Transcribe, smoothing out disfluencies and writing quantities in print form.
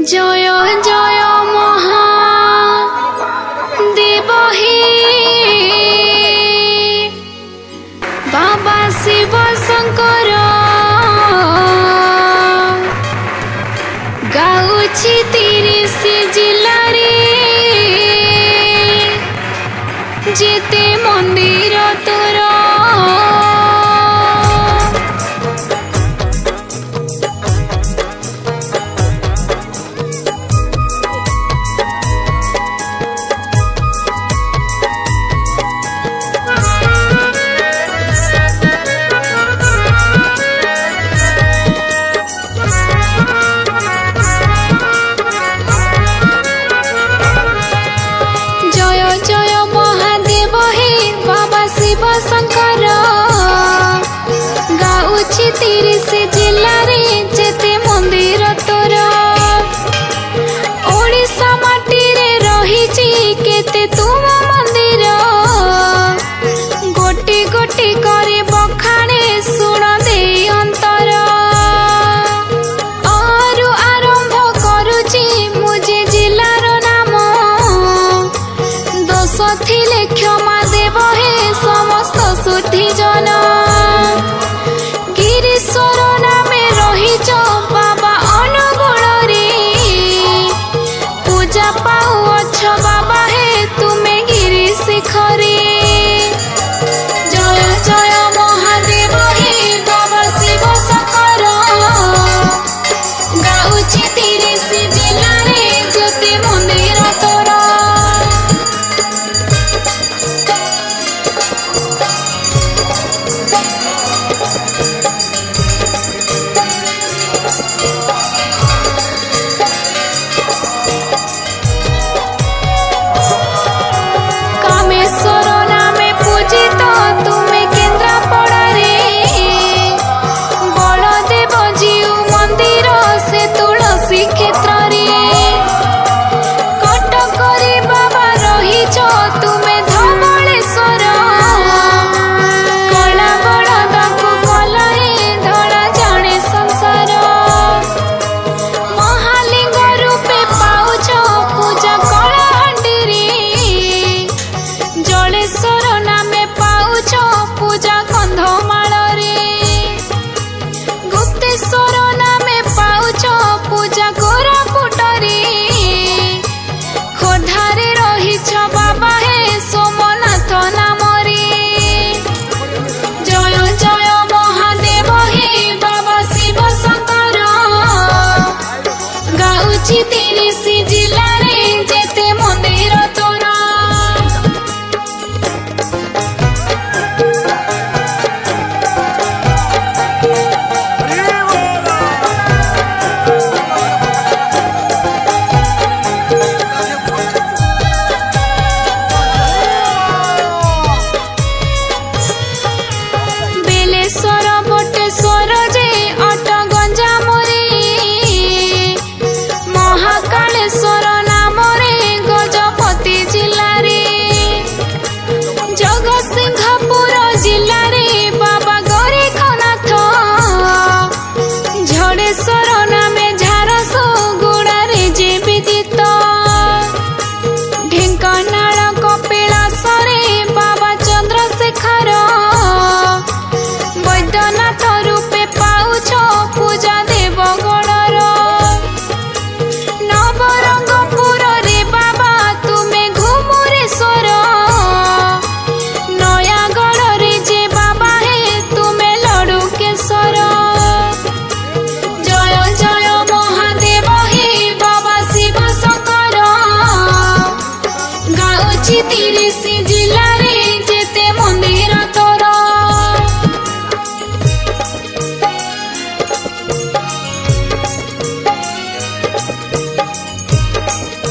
জয় জয় মহাদেব হে বাবা শিব শঙ্কর গাউছি 30 জিল্লারে যেতে মন্দির তোর শঙ্কর গাউছি 30 জিল্লারে যেতে মন্দির তোর ওড়িশা মাটিরে রহিছি কেতে তুম মন্দির গোটি গোটি করে বখাণে শুণ দেই অন্তর আরু আরম্ভ করুছি মু যে জিল্লার নাম দোষ থিলে ক্ষমা দেব হে সমস্ত শুদ্ধি জন গিরিশ্বর নামে রহিছ বাবা অনুগুণরে পূজা পাও অছ বাবা হে তুমে গিরি শিখরে জয় জয় মহাদেব হে বাবা শিব শঙ্কর গাউছি 30 জিল্লারে যেতে মন্দির তোর গাউছি 30 জিল্লা